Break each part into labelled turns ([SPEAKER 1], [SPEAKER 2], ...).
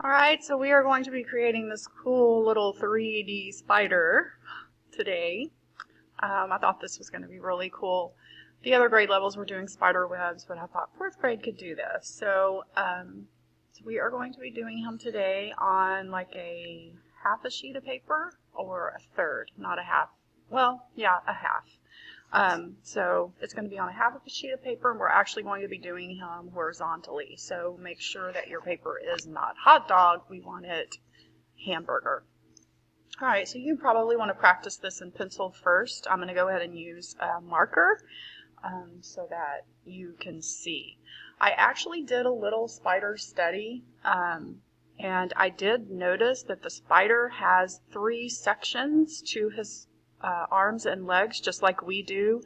[SPEAKER 1] Alright, so we are going to be creating this cool little 3D spider today. I thought this was going to be really cool. The other grade levels were doing spider webs, but I thought 4th grade could do this. So we are going to be doing him today on like a half a sheet of paper, or a third, not a half. Well, yeah, a half. So it's going to be on a half of a sheet of paper, and we're actually going to be doing him horizontally. So make sure that your paper is not hot dog. We want it hamburger. All right, so you probably want to practice this in pencil first. I'm going to go ahead and use a marker so that you can see. I actually did a little spider study, and I did notice that the spider has 3 sections to his arms and legs, just like we do.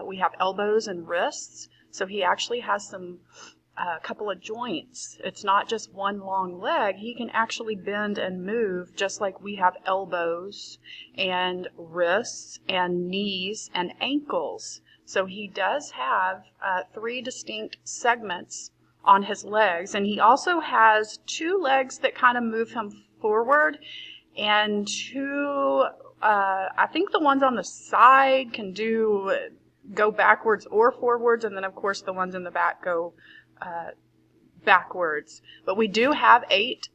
[SPEAKER 1] We have elbows and wrists, so he actually has a couple of joints. It's not just one long leg. He can actually bend and move just like we have elbows and wrists and knees and ankles. So he does have 3 distinct segments on his legs, and he also has 2 legs that kind of move him forward, and 2 I think the ones on the side can go backwards or forwards, and then of course the ones in the back go backwards. But we do have 8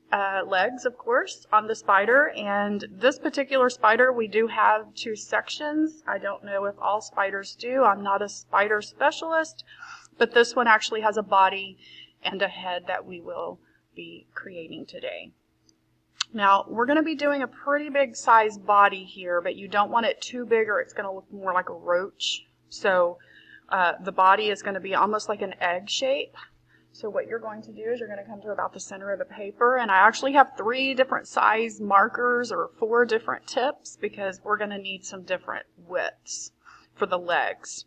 [SPEAKER 1] legs, of course, on the spider, and this particular spider we do have 2 sections. I don't know if all spiders do. I'm not a spider specialist, but this one actually has a body and a head that we will be creating today. Now, we're going to be doing a pretty big size body here, but you don't want it too big or it's going to look more like a roach. So the body is going to be almost like an egg shape. So what you're going to do is you're going to come to about the center of the paper, and I actually have 3 different size markers, or 4 different tips, because we're going to need some different widths for the legs.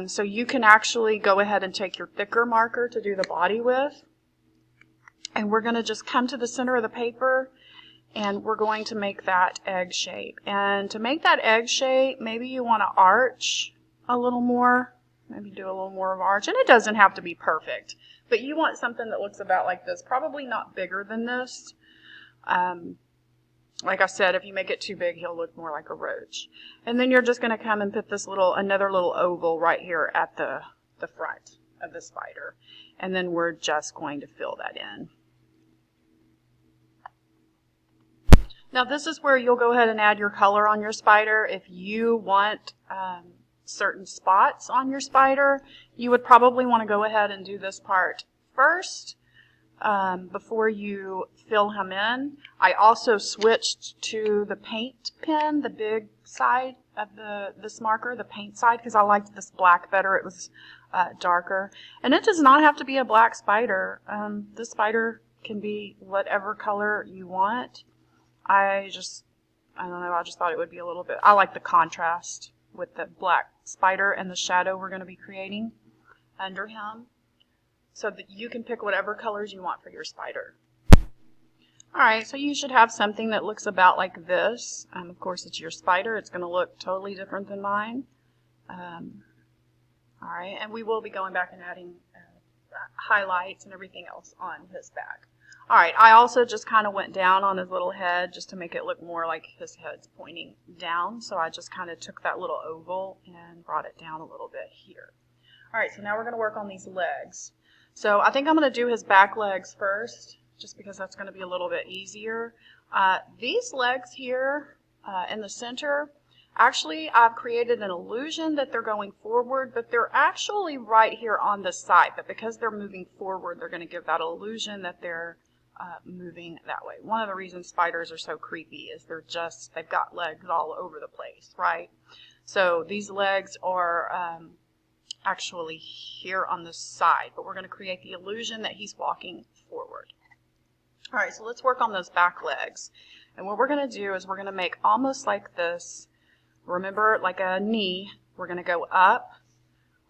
[SPEAKER 1] So you can actually go ahead and take your thicker marker to do the body with, and we're going to just come to the center of the paper, and we're going to make that egg shape. And to make that egg shape, maybe you want to arch a little more, maybe do a little more of arch, and it doesn't have to be perfect, but you want something that looks about like this, probably not bigger than this. Like I said, if you make it too big, he'll look more like a roach. And then you're just going to come and put this another little oval right here at the front of the spider, and then we're just going to fill that in. Now this is where you'll go ahead and add your color on your spider. If you want certain spots on your spider, you would probably want to go ahead and do this part first before you fill him in. I also switched to the paint pen, the big side of this marker, the paint side, because I liked this black better. It was darker. And it does not have to be a black spider. This spider can be whatever color you want. I don't know, I just thought it would be a little bit, I like the contrast with the black spider and the shadow we're going to be creating under him, so that you can pick whatever colors you want for your spider. Alright, so you should have something that looks about like this. Of course, it's your spider. It's going to look totally different than mine. Alright, and we will be going back and adding highlights and everything else on his back. Alright, I also just kind of went down on his little head just to make it look more like his head's pointing down. So I just kind of took that little oval and brought it down a little bit here. Alright, so now we're going to work on these legs. So I think I'm going to do his back legs first, just because that's going to be a little bit easier. These legs here in the center, actually I've created an illusion that they're going forward, but they're actually right here on the side. But because they're moving forward, they're going to give that illusion that they're moving that way. One of the reasons spiders are so creepy is they've got legs all over the place, right? So these legs are actually here on the side, but we're going to create the illusion that he's walking forward. All right, so let's work on those back legs. And what we're going to do is we're going to make almost like this, remember, like a knee. We're going to go up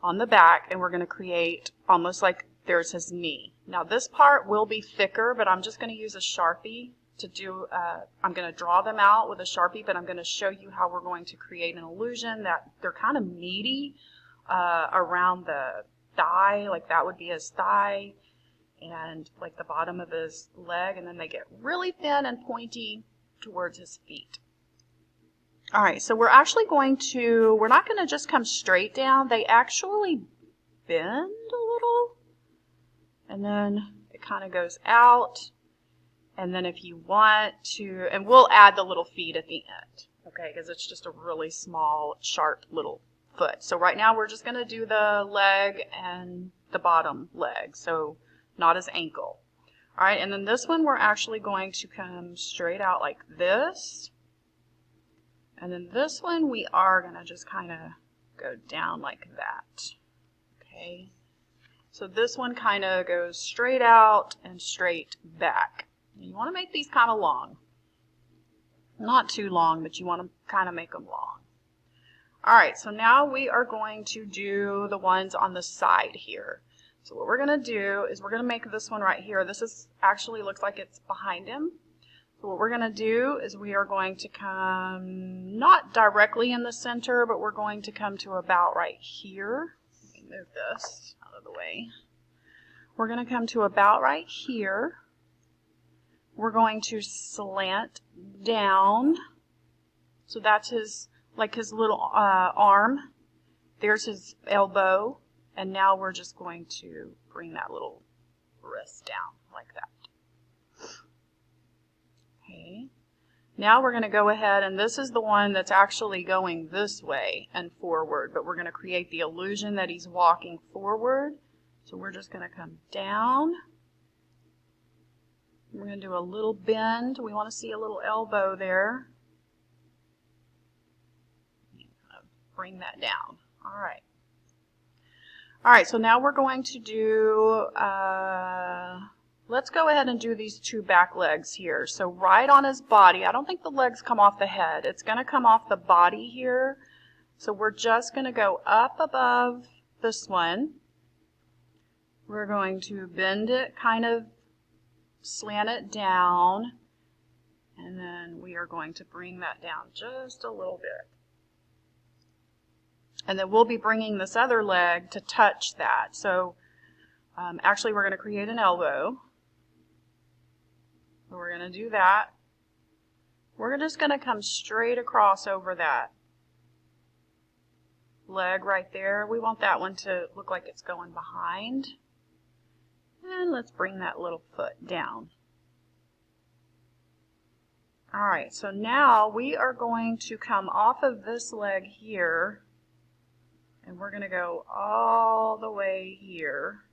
[SPEAKER 1] on the back, and we're going to create almost like there's his knee. Now this part will be thicker, but I'm just going to use a Sharpie to do, I'm going to draw them out with a Sharpie, but I'm going to show you how we're going to create an illusion that they're kind of meaty around the thigh, like that would be his thigh, and like the bottom of his leg, and then they get really thin and pointy towards his feet. All right, so we're not going to just come straight down. They actually bend a little, and then it kind of goes out. And then if you want to, and we'll add the little feet at the end, okay, because it's just a really small, sharp little foot. So right now we're just going to do the leg and the bottom leg, so not his ankle. All right, and then this one we're actually going to come straight out like this. And then this one we are going to just kind of go down like that, okay. So this one kind of goes straight out and straight back. You want to make these kind of long. Not too long, but you want to kind of make them long. All right, so now we are going to do the ones on the side here. So what we're going to do is we're going to make this one right here. This is actually looks like it's behind him. So what we're going to do is we are going to come not directly in the center, but we're going to come to about right here. Let me move this out of the way. We're going to come to about right here. We're going to slant down. So that's his little arm. There's his elbow. And now we're just going to bring that little wrist down like that. Okay. Now we're going to go ahead, and this is the one that's actually going this way and forward, but we're going to create the illusion that he's walking forward. So we're just going to come down. We're going to do a little bend. We want to see a little elbow there. Bring that down. All right. All right, so now we're going to do, let's go ahead and do these two back legs here. So right on his body, I don't think the legs come off the head. It's going to come off the body here. So we're just going to go up above this one. We're going to bend it, kind of slant it down, and then we are going to bring that down just a little bit. And then we'll be bringing this other leg to touch that. So actually we're going to create an elbow. So we're going to do that. We're just going to come straight across over that leg right there. We want that one to look like it's going behind. And let's bring that little foot down. All right, so now we are going to come off of this leg here. And we're going to go all the way here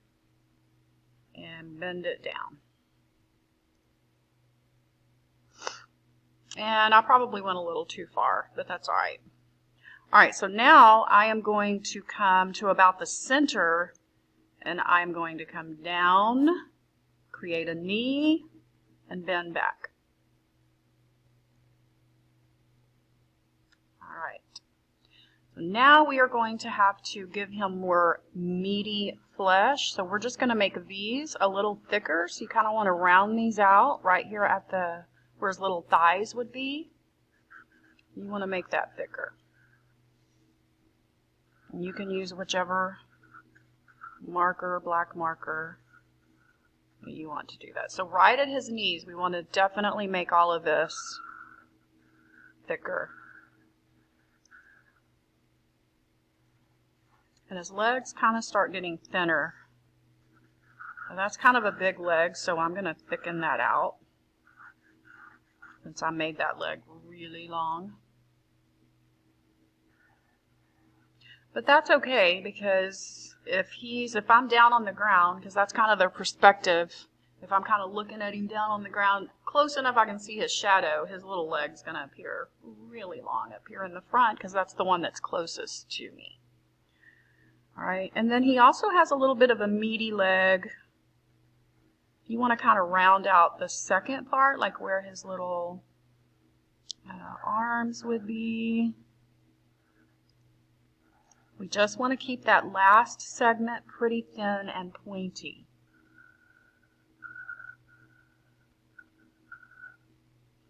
[SPEAKER 1] and bend it down. And I probably went a little too far, but that's all right. All right, so now I am going to come to about the center, and I'm going to come down, create a knee, and bend back. All right. So now we are going to have to give him more meaty flesh. So we're just going to make these a little thicker. So you kind of want to round these out right here at where his little thighs would be. You want to make that thicker. And you can use whichever marker, black marker, you want to do that. So right at his knees, we want to definitely make all of this thicker. And his legs kind of start getting thinner. Now that's kind of a big leg, so I'm going to thicken that out since I made that leg really long. But that's okay, because if I'm down on the ground, because that's kind of the perspective, if I'm kind of looking at him down on the ground, close enough I can see his shadow, his little leg's going to appear really long up here in the front, because that's the one that's closest to me. All right, and then he also has a little bit of a meaty leg. You want to kind of round out the second part, like where his little arms would be. We just want to keep that last segment pretty thin and pointy.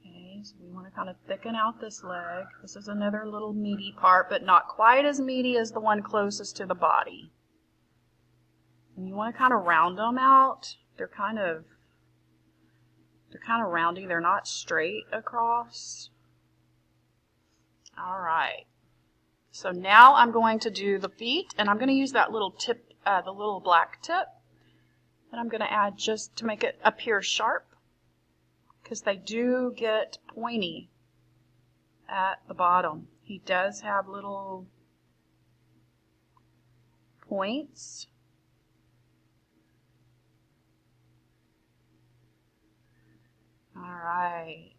[SPEAKER 1] Okay, so we want to kind of thicken out this leg. This is another little meaty part, but not quite as meaty as the one closest to the body. And you want to kind of round them out they're kind of roundy. They're not straight across. All right. So now I'm going to do the feet, and I'm going to use that little tip, the little black tip, and I'm going to add just to make it appear sharp, because they do get pointy at the bottom. He does have little points. All right.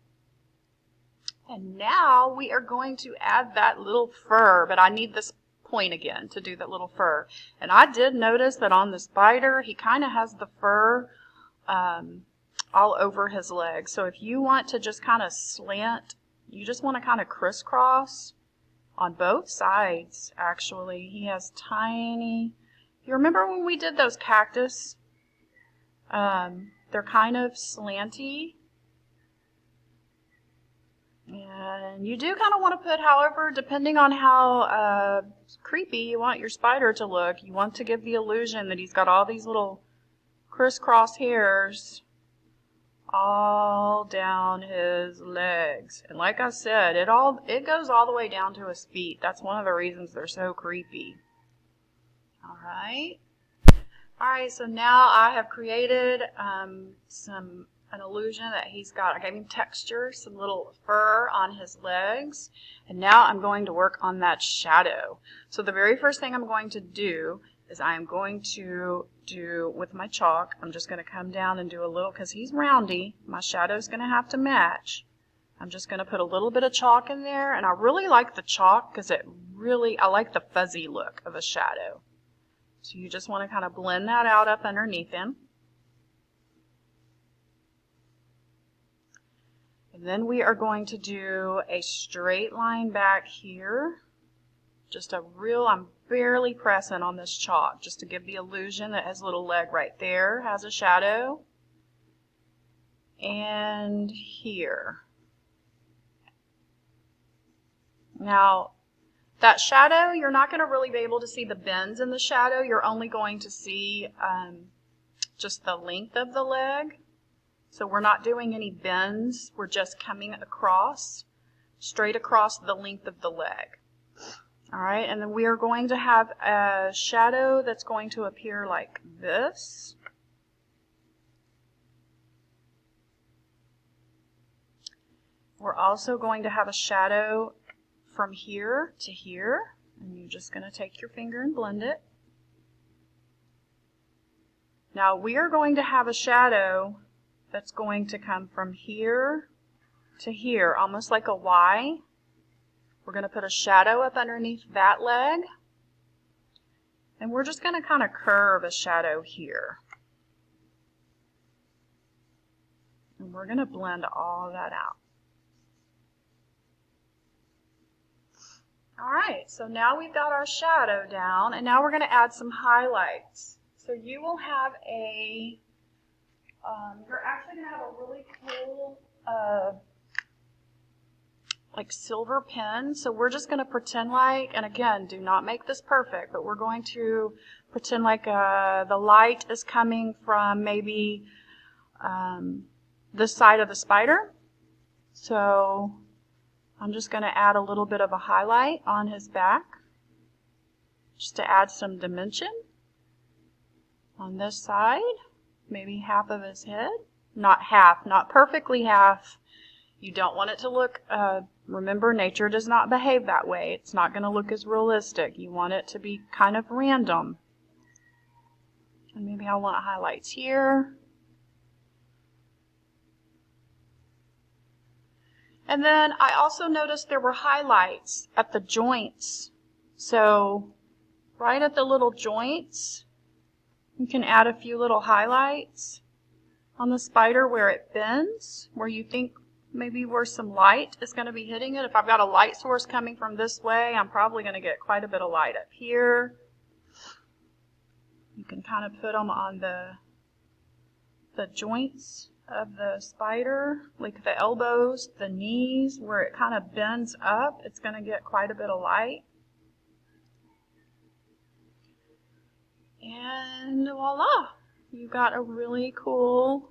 [SPEAKER 1] And now we are going to add that little fur, but I need this point again to do that little fur. And I did notice that on the spider, he kind of has the fur all over his legs. So if you want to just kind of slant, you just want to kind of crisscross on both sides, actually. He has tiny, you remember when we did those cactus? They're kind of slanty. And you do kind of want to put, however, depending on how creepy you want your spider to look, you want to give the illusion that he's got all these little crisscross hairs all down his legs. And like I said, it goes all the way down to his feet. That's one of the reasons they're so creepy. All right. All right, so now I have created an illusion that he's got. I gave him texture, some little fur on his legs, and now I'm going to work on that shadow. So the very first thing I'm going to do is I am going to do with my chalk, I'm just going to come down and do a little, because he's roundy, my shadow's going to have to match. I'm just going to put a little bit of chalk in there, and I really like the chalk because I like the fuzzy look of a shadow. So you just want to kind of blend that out up underneath him. And then we are going to do a straight line back here. Just I'm barely pressing on this chalk just to give the illusion that his little leg right there has a shadow. And here. Now, that shadow, you're not going to really be able to see the bends in the shadow. You're only going to see just the length of the leg. So we're not doing any bends. We're just coming across, straight across the length of the leg. All right, and then we are going to have a shadow that's going to appear like this. We're also going to have a shadow from here to here, and you're just going to take your finger and blend it. Now we are going to have a shadow that's going to come from here to here, almost like a Y. We're going to put a shadow up underneath that leg, and we're just going to kind of curve a shadow here. And we're going to blend all of that out. All right, so now we've got our shadow down, and now we're going to add some highlights. So you will have you're actually going to have a really cool, like silver pen. So we're just going to pretend like, and again, do not make this perfect, but we're going to pretend like the light is coming from maybe this side of the spider. So I'm just going to add a little bit of a highlight on his back, just to add some dimension on this side. Maybe half of his head. Not half, not perfectly half. You don't want it to look, remember, nature does not behave that way. It's not going to look as realistic. You want it to be kind of random. And maybe I want highlights here. And then I also noticed there were highlights at the joints. So right at the little joints, you can add a few little highlights on the spider where it bends, where you think maybe where some light is going to be hitting it. If I've got a light source coming from this way, I'm probably going to get quite a bit of light up here. You can kind of put them on the joints of the spider, like the elbows, the knees, where it kind of bends up. It's going to get quite a bit of light. And voila! you got a really cool